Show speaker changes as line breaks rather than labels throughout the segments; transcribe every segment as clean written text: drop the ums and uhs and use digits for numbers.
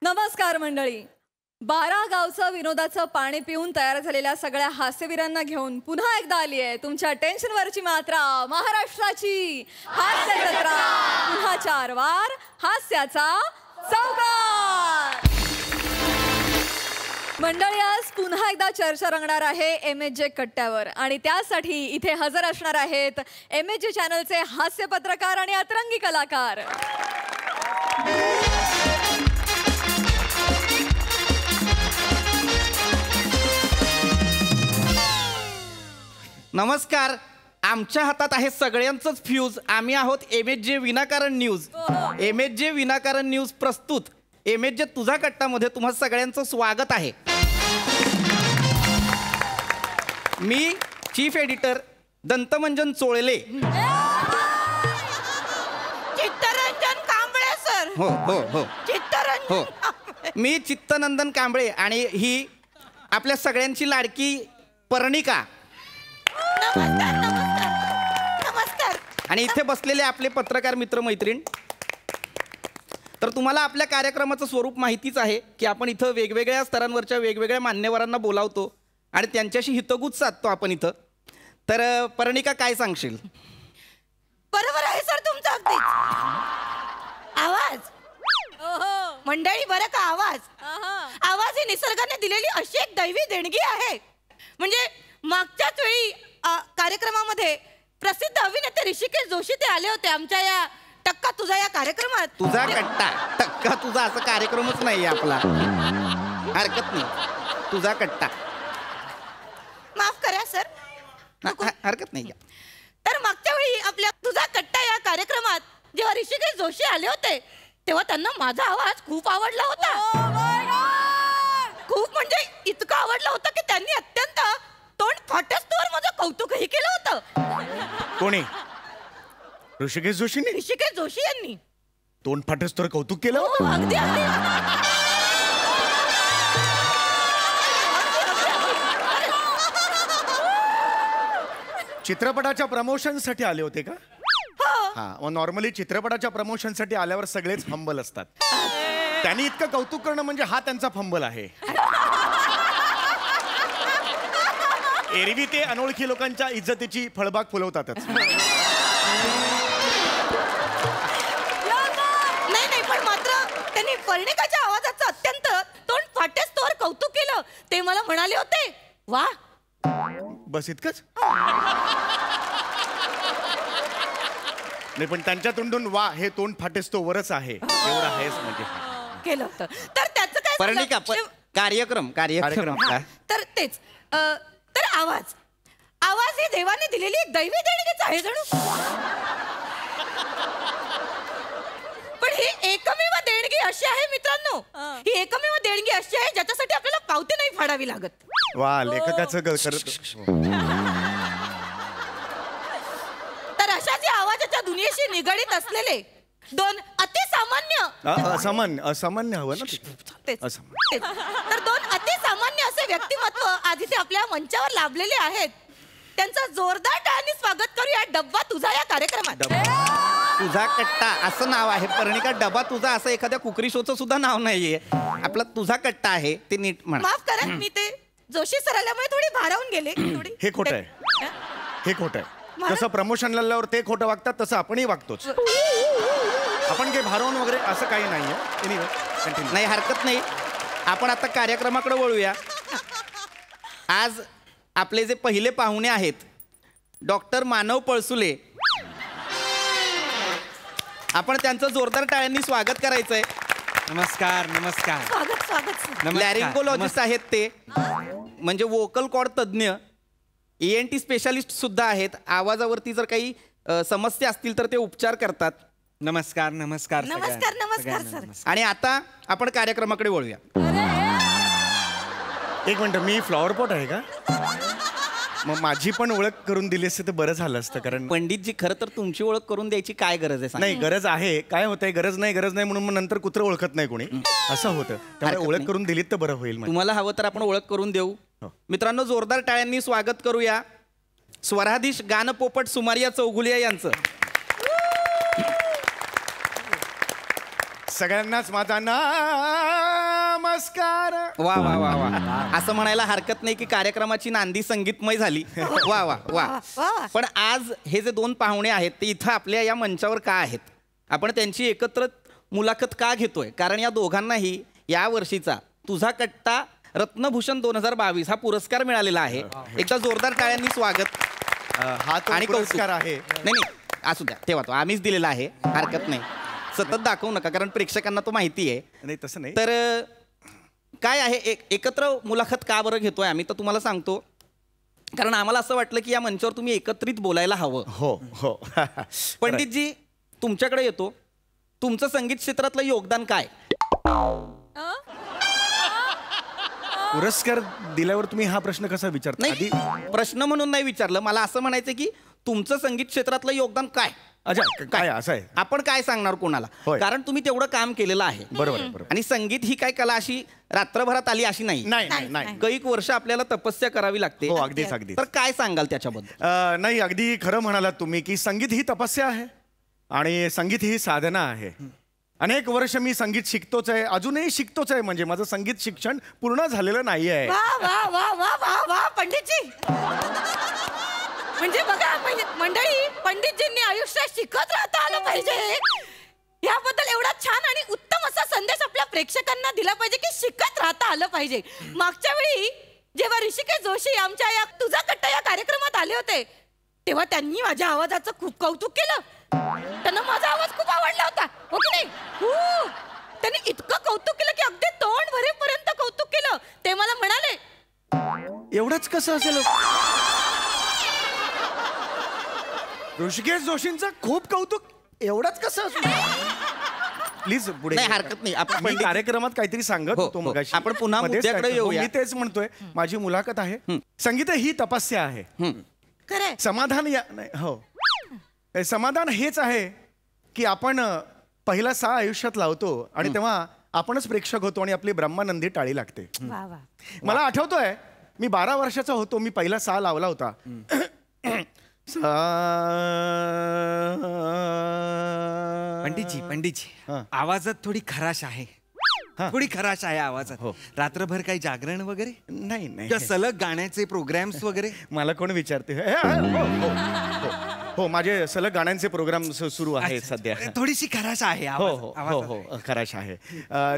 नमस्कार मंडळी. 12 गावचं विनोदाचं पाणी पिऊन तयार झालेल्या सगळ्या हास्यवीरांना घेऊन पुन्हा एकदा आली आहे तुमच्या टेन्शनवरची मात्रा, महाराष्ट्राची हास्य जत्रा. पुन्हा 4 वार हास्याचा चौकार. मंडळी, आज पुन्हा एकदा चर्चा रंगणार आहे MHJ कट्ट्यावर आणि त्यासाठी इथे हजर असणार आहेत MHJ चॅनलचे हास्य पत्रकार आणि अतरंगी कलाकार.
नमस्कार. आमच्या हातात आहे सगळ्यांचंच फ्यूज. आम्ही आहोत MHJ विनाकारण न्यूज. MHJ विनाकारण न्यूज प्रस्तुत MHJ तुझा कट्टामध्ये तुम्हा सगळ्यांचं स्वागत आहे. मी चीफ एडिटर दंतमंजन चोळले.
चित्तरंजन कांबळे सर.
हो हो हो
चित्तरंजन
हो. मी चित्तनंदन कांबळे आणि ही आपल्या सगळ्यांची लाडकी पर्णिका.
नमस्कार नमस्कार नमस्कार.
आणि इथे बसलेले आपले पत्रकार मित्र मैत्रीण. तर तुम्हाला आपल्या कार्यक्रमाचं स्वरूप माहितीच आहे की आपण इथं वेगवेगळ्या स्तरांवरच्या वेगवेगळ्या मान्यवरांना बोलावतो आणि त्यांच्याशी हितगुज साधतो आपण इथं. तर पर्णिका, काय सांगशील?
बरोबर आहे सर तुमचं अगदी. आवाज मंडळी, बरं का, आवाज ही निसर्गाने दिलेली अशी एक दैवी देणगी आहे. म्हणजे मागच्याच वेळी कार्यक्रमामध्ये प्रसिद्ध अभिनेते ऋषिकेश जोशी ते आले होते आमच्या या टक्का तुझा या कार्यक्रमात.
तुझा कट्टा टक्का तुझा असा कार्यक्रमच नाही आपला. हरकत नाही, तुझा कट्टा.
माफ करा सर.
हरकत नाही.
तर मागच्या वेळी आपल्या तुझा कट्टा या कार्यक्रमात जेव्हा ऋषिकेश जोशी आले होते तेव्हा त्यांना माझा आवाज खूप आवडला होता. खूप म्हणजे इतका आवडला होता की त्यांनी अत्यंत तोंड फाटस्तोवर माझं कौतुकही केलं होतं.
कोणी? ऋषिकेश जोशीने?
ऋषिकेश जोशी यांनी
तोंड फाटस्तोवर कौतुक केलं.
अगदी अगदी.
चित्रपटाच्या प्रमोशन साठी आले होते का? हा, मग नॉर्मली चित्रपटाच्या प्रमोशन साठी आल्यावर सगळेच फंबल असतात. त्यांनी इतकं कौतुक करणं म्हणजे हा त्यांचा फंबल आहे. एरवी ते अनोळखी लोकांच्या इज्जतीची फळबाग फुलवतातच.
नाही, पण मात्र त्यांनी पर्णिकाच्या आवाजाचं अत्यंत तोंड फाटस्तोवर कौतुक केलं. ते मला म्हणाले होते, वा.
बस इतकंच? नाही, पण त्यांच्या तोंडून वा हे तोंड फाटेस्तोवरच आहे एवढं आहेच म्हणजे
केलं होतं. तर त्याचं काय
पर्णिका, कार्यक्रम आपला.
तर तेच तर आवाज ही देवाने दिलेली एक दैवी देणगीच आहे जणू. पण ही एकमेव देणगी अशी आहे मित्रांनो, ही एकमेव देणगी अशी आहे ज्याच्यासाठी आपल्याला पावती नाही फाडावी लागत.
वा, लेखकाचं
तर अशा जे आवाजाच्या दुनियेशी निगडीत असलेले 2
असामान्य हवं ना.
तेच. तर 2 अतिसामान्य असे व्यक्तिमत्व आज इथे आपल्या मंचावर लाभलेले आहेत. त्यांचं जोरदार टाळ्यांनी स्वागत करूया डब्बा तुझा या कार्यक्रमात.
तुझा कट्टा असं नाव आहे पर्णिका. डबा तुझा असं एखाद्या कुकरी शोचं सुद्धा नाव नाहीये. आपला तुझा कट्टा आहे, ते नीट म्हणा.
माफ करा, मी ते जोशी सर आल्यामुळे थोडी भारावून गेले.
हे खोटं आहे. हे खोटं आहे. जसं प्रमोशनला आल्यावर ते खोटं वागतात तसं आपणही वागतोच. आपण काही भारावून वगैरे असं काही नाहीये. Anyway, continue.
नाही, हरकत नाही. आपण आता कार्यक्रमाकडे वळूया. आज आपले जे पहिले पाहुणे आहेत डॉक्टर मानव पळसुले, आपण त्यांचं जोरदार टाळ्यांनी स्वागत करायचंय.
नमस्कार. नमस्कार.
स्वागत.
लॅरिंगोलॉजिस्ट आहेत ते, म्हणजे वोकल कॉर्ड तज्ज्ञ. ENT स्पेशालिस्ट सुद्धा आहेत. आवाजावरती जर काही समस्या असतील तर ते उपचार करतात.
नमस्कार.
नमस्कार सर.
आणि आता आपण कार्यक्रमाकडे वळूया.
एक मिनिट, मी फ्लॉवर पॉट आहे का? मग माझी पण ओळख करून दिली असते तर बरं झालं असतं. कारण
पंडितजी, खरं तर तुमची ओळख करून द्यायची काय गरज आहे?
नाही, गरज आहे. काय होतंय, गरज नाही म्हणून मग नंतर कुत्रं ओळखत नाही कोणी, असं होतं. त्यामुळे ओळख करून दिलीत तर बरं होईल.
तुम्हाला हवं तर आपण ओळख करून देऊ. मित्रांनो, जोरदार टाळ्यांनी स्वागत करूया स्वराधीश गानपोपट सुमारिया चौगुलिया यांचं.
सगळ्यांनाच माझा नमस्कार.
वा वा वा वा असं म्हणायला हरकत नाही की कार्यक्रमाची नांदी संगीतमय झाली. वा वा वा. पण आज हे जे दोन पाहुणे आहेत ते इथं आपल्या या मंचावर का आहेत, आपण त्यांची एकत्र मुलाखत का घेतोय, कारण या दोघांनाही या वर्षीचा तुझा कट्टा रत्नभूषण 2022 हा पुरस्कार मिळालेला आहे. एकदा जोरदार टाळ्यांनी स्वागत.
हा तो
आणि कौतुक.
पुरस्कार आहे.
नाही नाही असू द्या, तेव्हा तो आम्हीच दिलेला आहे, हरकत नाही. सतत दाखवू नका कारण प्रेक्षकांना तो माहिती आहे.
नाही तसं नाही.
तर काय आहे एकत्र मुलाखत का बरं घेतोय आम्ही, तर तुम्हाला सांगतो. कारण आम्हाला असं वाटलं की या मंचावर तुम्ही एकत्रित बोलायला हवं.
हो हो.
पंडितजी तुमच्याकडे येतो. तुमचं संगीत क्षेत्रातलं योगदान काय?
पुरस्कार दिल्यावर तुम्ही हा प्रश्न कसा विचारता?
नाही प्रश्न म्हणून नाही विचारलं, मला असं म्हणायचं की तुमचं संगीत क्षेत्रातलं योगदान काय?
अच्छा काय असं आहे?
आपण काय सांगणार कोणाला,
होय.
कारण तुम्ही तेवढं काम केलेलं आहे.
बरोबर आहे, बरोबर.
आणि संगीत ही काय कला अशी रात्रभरात आली अशी नाही.
नाही नाही नाही.
कैक वर्ष आपल्याला तपस्या करावी लागते.
हो अगदीच अगदीच.
तर काय सांगाल त्याच्याबद्दल?
नाही अगदी खरं म्हणालात तुम्ही की संगीत ही तपस्या आहे आणि संगीत ही साधना आहे. अनेक वर्ष मी संगीत शिकतोच आहे, अजूनही शिकतोच आहे. म्हणजे माझं संगीत शिक्षण पूर्ण झालेलं नाही आहे.
वा वा वा वा वा वा पंडितजी. म्हणजे बघा मंडळी, पंडितजींनी आयुष्यात शिकत राहता आलं पाहिजे. याबद्दल एवढा छान आणि उत्तम असा संदेश आपल्या प्रेक्षकांना दिला पाहिजे की शिकत राहता आलं पाहिजे. मागच्या वेळी जेव्हा ऋषिकेश जोशी आमच्या या तुझा कट्टा या कार्यक्रमात आले होते तेव्हा त्यांनी माझ्या आवाजाचं खूप कौतुक केलं. त्यांना माझा आवाज खूप आवडला होता, हो की नाही? त्यांनी इतकं कौतुक केलं की अगदी तोंड भरेपर्यंत कौतुक केलं. ते मला म्हणाले
एवढंच कसं असेल? ऋषिकेश जोशींचं खूप कौतुक, एवढंच कसं असेल? प्लीज पुढे.
नाही हरकत नाही. आपण
मी कार्यक्रमात काहीतरी सांगत
हो,
होतो
हो.
मगाशी.
आपण पुन्हा
मध्येच
मुद्द्याकडे
काय-
येऊया.
मी तेच म्हणतोय, माझी मुलाखत आहे. संगीत ही तपस्या आहे.
खरंय.
समाधान नाही, हो समाधान हेच आहे की आपण पहिला सा आयुष्यात लावतो आणि तेव्हा आपणच प्रेक्षक होतो आणि आपली ब्रह्मानंदी टाळी लागते.
वा वा.
मला आठवतोय मी 12 वर्षाचा होतो, मी पहिला सा लावला होता.
पंडितजी
हा.
आवाजात थोडी खराश आहे. थोडी खराश आहे आवाजात. रात्रभर काही जागरण वगैरे
नाही नाही
किंवा सलग गाण्याचे प्रोग्राम्स वगैरे?
मला कोण विचारते? हो माझे सलग गाण्यांचे प्रोग्राम सुरू आहेत सध्या.
थोडीशी खराश आहे
हो
आवाजात.
हो हो
आवाजात.
हो खराश आहे.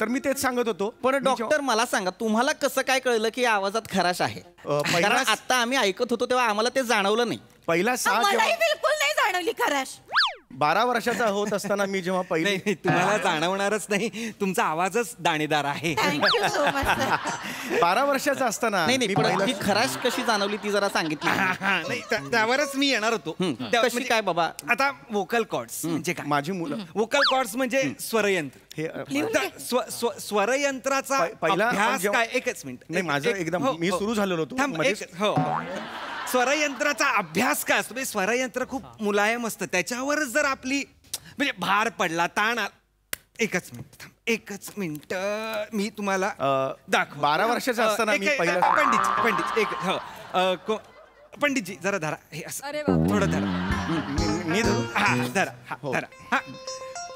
तर मी तेच सांगत होतो.
पण
मी
डॉक्टर मला सांगा, तुम्हाला कसं काय कळलं की आवाजात खराश आहे?
पहिला-
कारण आता आम्ही ऐकत होतो तेव्हा आम्हाला ते जाणवलं नाही.
पहिला सा
मलाही बिलकुल नाही जाणवली खराश.
12 वर्षाचा होत असताना मी जेव्हा
नाही
पहिली
नाही, तुम्हाला जाणवणारच नाही. तुमचा आवाजच दाणेदार आहे.
Thank you so much.
12 वर्षाचा असताना
नाही
मी
नाही, पण
पहिला
ती खराश कशी जाणवली ती जरा सांगितली.
नाही त्यावरच मी येणार होतो.
कशी काय बाबा?
आता वोकल कॉर्ड्स म्हणजे काय?
माझी मुलं
वोकल कॉर्ड्स म्हणजे स्वरयंत्र.
हे
तर स्वरयंत्राचा
पहिला
अभ्यास
जेव्हा-
काय? एकच मिनिट.
नाही, माझं एकदम- मी सुरू झालेलो होतो.
थांब,
मध्येच-
हो स्वरयंत्राचा अभ्यास काय असतो? म्हणजे स्वरयंत्र खूप मुलायम असतं, त्याच्यावरच जर आपली म्हणजे भार पडला, ताण एकच मिनिट मी तुम्हाला दाखव.
12 वर्षाचा असताना मी पहिला
पंडित एक पंडितजी जरा धरा हे असं.
अरे बापरे.
थोडं धरा.
मी धरू?
हा धरा. हा
हो.
धरा. हा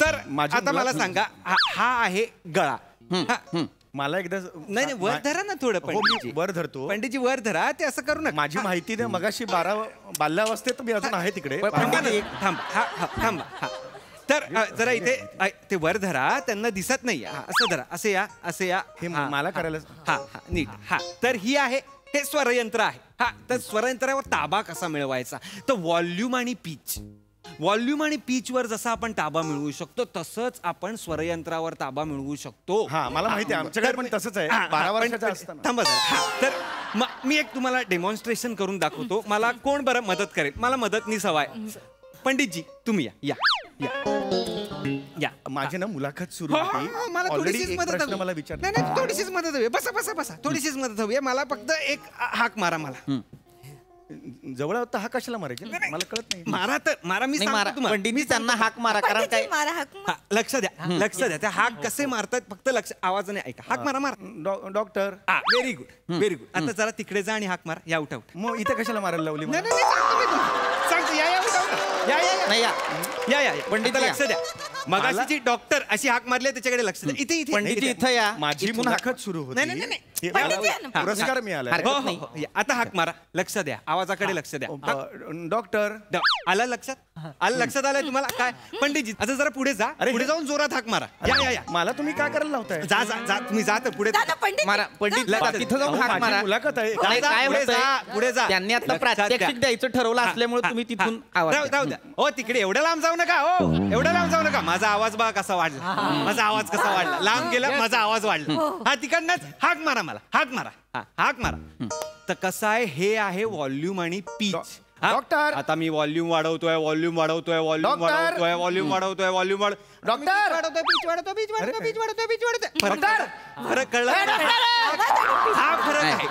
तर
माझी
आता मला
मुलं-
सांगा, हा आहे गळा. हा.
मला एकदा
नाही नाही, वर धरा ना थोडं
हो, मी
पंडितजी.
वर धरतो.
पंडितजी वर धरा, ते असं करू नका.
माझी माहिती नाही, मगाशी 12 बाल्यावस्थेत मी अजून आहे तिकडे.
थांबा ना, थांबा. हा थांबा. हा तर जरा इथे ते वर धरा, त्यांना दिसत नाही. असं धरा, असे या.
हे
हा,
मला
हा.
करायला
हा नीट. हा तर ही आहे, हे स्वरयंत्र आहे. हा तर स्वरयंत्रावर ताबा कसा मिळवायचा? तर व्हॉल्यूम आणि पीच. व्हॉल्यूम आणि पीचवर जसा आपण ताबा मिळवू शकतो तसंच आपण स्वरयंत्रावर ताबा मिळवू शकतो.
हा मला माहिती आहे, आमच्याकडे पण तसंच आहे. 12 वर्षाचा असताना.
थांबा जरा. हा तर मी एक तुम्हाला डेमॉन्स्ट्रेशन करून दाखवतो. मला कोण बरं मदत करेल? मला मदतनीस हवाय. पंडितजी तुम्ही या.
माझी ना मुलाखत सुरू
हो,
होती.
हो, मला
ऑलरेडी
थोडीशीच
एक
मदत
प्रश्न
हवी.
मला विचार.
नाही थोडीशीच मदत हवी. बसा. थोडीशीच मदत हवी. मला फक्त एक हाक मारा मला.
जवळ होता हा कशाला मारायचे? मला कळत नाही.
मारा मी
नाही
सांगतो
मारा,
तुम्हाला.
पंडितजी त्यांना हाक मारा, कारण काय
पंडितजी मारा हाक.
हा, लक्ष द्या. त्या हाक कसे मारतात फक्त लक्ष, आवाजाने ऐका. हाक मारा.
Doctor
very good. आता जरा तिकडे जा आणि हाक मारा. या उठा.
मग इथे कशाला मारायला लावली मला?
नाही सांगतो मी तुम्हाला. सांगतो. या उठा. या
नाही या
या या
पंडित
आता
या.
लक्ष द्या मगाशी जी डॉक्टर अशी हाक मारली आहे, त्याच्याकडे लक्ष द्या. इथे इथे
पंडितजी
इथे.
इथं या.
माझी
इथून
मुलाखत सुरू होती
नाही, नाही, नाही.
हे
पंडित
मला
या ना.
पुरस्कार मिळाला
हरकत
हो, हो,
नाही.
हो. या, आता हाक मारा. लक्ष द्या आवाजाकडे लक्ष द्या.
डॉक्टर
आलं लक्षात आलं तुम्हाला काय पंडितजी आता जरा पुढे जा.
अरे,
पुढे जाऊन जोरात हाक मारा. या या या
मला तुम्ही काय करायला लावताय
जा जा जा तुम्ही जा तर पुढे
दादा पंडित
मारा पंडित
लक्ष द्या.
तिथं जाऊन
अहो,
हाक
माझी
मारा.
मुलाखत आहे.
नाही,
जा,
काय
पुढे
होतंय?
जा, पुढे जा.
त्यांनी आता
लक्षात द्या.
प्रात्यक्षिक द्यायचं ठरवलं असल्यामुळे तुम्ही तिथून आवाज द्या.
जाऊ द्या हो तिकडे एवढ्या लांब जाऊ नका हो एवढ्या लांब जाऊ नका. माझा आवाज बघा कसा वाढला. माझा आवाज कसा वाढला. लांब गेला माझा आवाज वाढला. हा तिकडनंच हाक मारा मला. हाक मारा. हा, हाक मारा. तर कसं आहे हे आहे व्हॉल्यूम आणि पीच.
डॉक्टर.
आता मी व्हॉल्यूम वाढवतोय व्हॉल्यूम वाढवतोय व्हॉल्यूम
डॉक्टर.
वाढवतोय व्हॉल्यूम वाढवतोय व्हॉल्यूम
डॉक्टर.
वाढवतोय पीच वाढवतोय पीच वाढवतोय
अरे,
पीच वाढवतोय पीच वाढवतोय
डॉक्टर.
फरक कळला हा फरक आहे.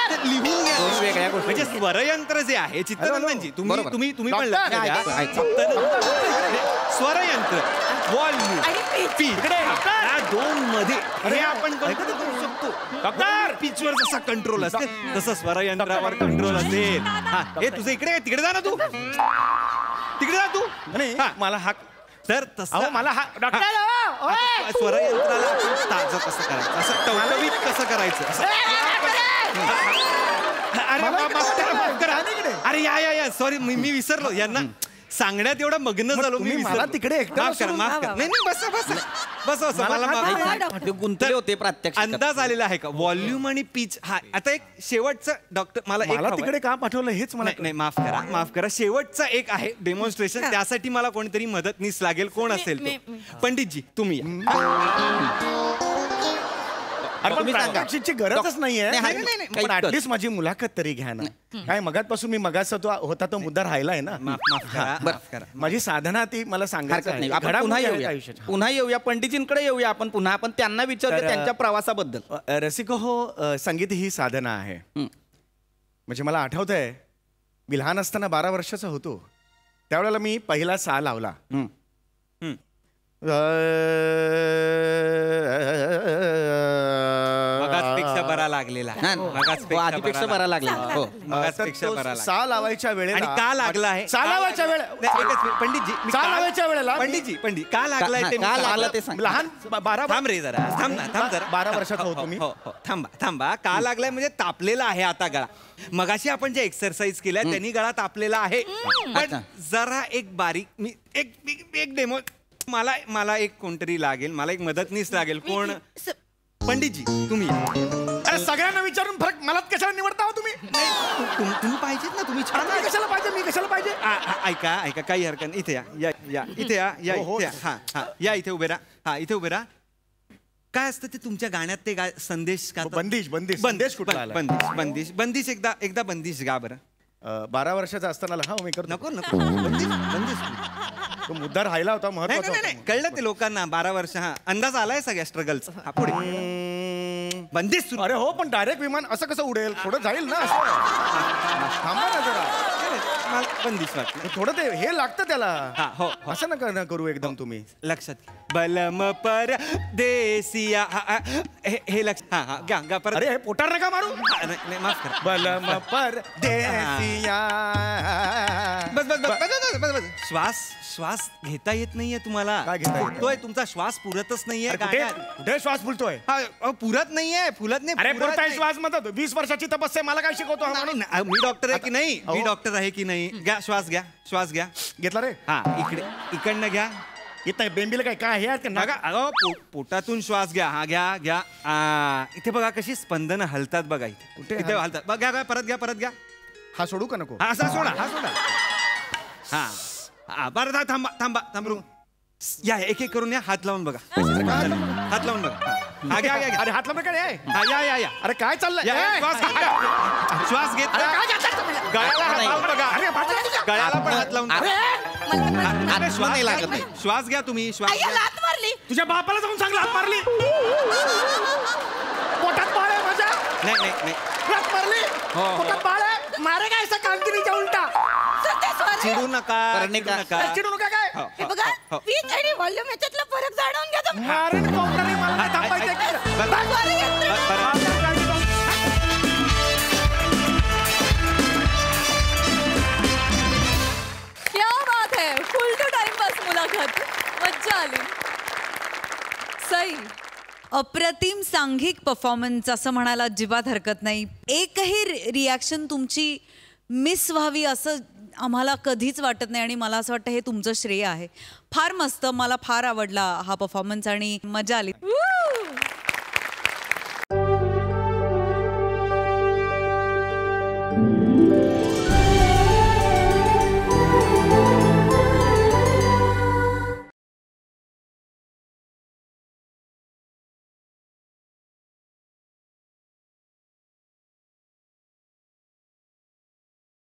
तर लिहून घ्या.
दोन वेगळ्या गोष्टी.
म्हणजे स्वरयंत्र जे आहे चित्ररंजनजी तुम्ही
बरोबर.
तुम्ही तुम्ही पण
डॉक्टर.
लक्ष द्या.
ऐका, ऐका.
फक्त स्वरयंत्र व्हॉल्यूम
आणि pitch.
पीच या दोन मध्ये हे आपण कंट्रोल करू शकतो. डॉक्टर पिचवर जसा कंट्रोल असते तसं स्वरयंत्रावर कंट्रोल असेल. हा हे तुझं इकडे आहे, तिकडे जा ना तू तिकडे जा तू
नाही
हा.
मला हाक
तर तसं
अहो मला हा डॉक्टर अहो, ओय.
आता स्वरयंत्राला आपण ताजं कसं करायचं असं टवटवीत कसं करायचं असं. अरे माफ करा. अरे या या या सॉरी मी विसरलो यांना सांगण्यात एवढं मग्न झालो मी
तुम्ही मला
विसरलो.
तिकडे एकटं
माफ करा
बसवून-
माफ करा. नाही नाही बस मला
मला
माफ
हा,
करा.
ते गुंतले होते प्रात्यक्षिक.
अंदाज आलेला आहे का व्हॉल्यूम आणि पीच हा आता एक शेवटचं डॉक्टर मला एक
मला
हवंय.
तिकडे का पाठवलं हेच मला
नाही नाही माफ करा शेवटचा एक आहे डेमॉन्स्ट्रेशन त्यासाठी मला कोणीतरी मदतनीस लागेल. कोण असेल तो? पंडितजी तुम्ही या.
अरे पण
तुम्ही सांगा.
प्रात्यक्षिकची गरजच नाहीये
नाही,
नाही, नाही,
पण ऍटलीस्ट माझी मुलाखत तरी घ्या ना. काय मगातपासून मी मगाचा तो होता तो मुद्दा राहिलाय ना.
माफ करा.
माझी साधना ती मला सांगायचं
हरकत नाही.
आहे.
आपण
घडामोडी
पुन्हा
आहेत
येऊया
आयुष्याच्या.
पुन्हा येऊया पंडितजींकडे येऊया आपण पुन्हा आपण त्यांना विचारूया
तर,
त्यांच्या प्रवासाबद्दल.
रसिको हो संगीत ही साधना आहे. म्हणजे मला आठवत आहे मी लहान असताना 12 वर्षाचा होतो त्यावेळेला मी पहिला सा लावला.
मगाचपेक्षा बरा लागलेला
हा, हो, आधीपेक्षा बरा लागला. हो
मगाचपेक्षा बरा लागला.
सा लावायच्या वेळेला
आणि का लागला आहे
सा लावायच्या वेळेला
नाही, एकच मिनिट. पंडितजी मी
सा
का-
लावायच्या वेळेला
पंडित का लागलाय ते मी
का
सांगा.
लागला ते सांग.
लहान 12
थांब रे जरा थांब जरा
12 वर्षाचा
हो,
होतो
हो,
मी.
हो, हो. थांबा का लागलाय म्हणजे तापलेला आहे आता गळा. मगाशी आपण जे एक्सरसाइज केल्या त्यांनी गळा तापलेला आहे. पण
अच्छा.
जरा एक बारीक मी एक डेमो मला एक कोणतरी लागेल मला एक मदतनीस लागेल. कोण पंडितजी तुम्ही या.
अरे सगळ्यांना विचारून फरक मलाच कशाला निवडता हो तुम्ही?
तुम्ही पाहिजेत ना तुम्ही छान
मी
आहात.
कशाला पाहिजे मी कशाला पाहिजे
ऐका काही हरकत नाही. इथे या इथे या
हो,
इथे या. हा या इथे उभे राहा. हा इथे उभे राहा. काय असतं ते तुमच्या गाण्यात ते संदेश का
बंदिश संदेश कुठला आला?
बंदिश एकदा बंदिश गा बरं.
12 वर्षाचा असताना हा मी करतो.
नको बंदिश
तो मुद्दा राहिला होता
नाही
महत्वाचा
नाही नाही
होता.
कळलं ते लोकांना 12 वर्ष हा अंदाज आलाय सगळ्या स्ट्रगलचा. हा पुढे बंदिश सुरू.
अरे हो पण डायरेक्ट विमान असं कसं उडेल थोडं जाईल ना असं. थांबा ना जरा
मला बंदिश वाटलं.
थोडं ते हे लागतं त्याला.
हा हो
असं नका करू एकदम तुम्ही.
लक्षात घ्या. बलम पर देसिया हे लक्ष हा गा परत.
अरे हे पोटार नका मारू.
नाही माफ करा.
बलम पर देसिया.
बस श्वास घेता येत नाहीये तुम्हाला.
काय घेता येत
फुटतोय तुमचा श्वास पुरतच नाहीये
अरे कुठे
गाण्यात.
कुठे श्वास फुलतोय?
हा, पुरत नाहीये फुलत नाही.
अरे
पुरत
पुरताय
नाही.
श्वास म्हणतात 20 वर्षाची तपस्या मला काय शिकवतो हा माणूस?
नाही, मी डॉक्टर आहे की नाही मी
अहो.
डॉक्टर आहे की नाही. घ्या श्वास घ्या
घेतला रे
हा इकडनं घ्या.
येत नाही बेंबीला काय काय हे आहेत का
बघा
नागा?
पोटातून श्वास घ्या. हा घ्या इथे बघा कशी स्पंदनं हलतात बघा इथे
कुठे
इथे हलतात बघा घ्या परत घ्या
हा सोडू का नको?
हा असा सोडा हा बरं थांबा या एक करून या. हात लावून बघा. हात लावून बघा. हा घ्या
अरे हात लांब काय आहे?
हा या
अरे काय चाललंय?
श्वास घेत गळ्याला हात लावून बघा.
अरे बाजूला तुझ्या.
गळ्याला पण हात लावून बघा.
आत्मा
श्वास
नाही
घ्या
लागत
तुम्ही. श्वास घ्या तुम्ही श्वास
आईला
घ्या.
लाथ मारली.
तुझ्या बापाला जाऊन सांग लात मारली. पोटात बाळ आहे माझ्या.
नाही
लात मारली.
हो.
पोटात बाळ आहे. मारे काय असं कामगिरीच्या उलटा.
सध्या स्वारी.
चिडू नका
करणे का?
अरे चिडू नका काय?
हो,
हे
हो,
बघा
हो.
पीच आणि व्हॉल्यूम याच्यातला फरक जाणून घ्या तुम्ही.
मारे नको उघडा रे, मला नाही थांबायचंय.
स्वारी घेतली.
क्या बात है फुल टू टाइम बस मज्जा आली. सई,
अप्रतिम सांघिक परफॉर्मन्स असं म्हणायला अजिबात हरकत नाही. एकही रिॲक्शन तुमची मिस व्हावी असं आम्हाला कधीच वाटत नाही आणि मला असं वाटतं हे तुमचं श्रेय आहे. फार मस्त, मला फार आवडला हा परफॉर्मन्स आणि मजा आली.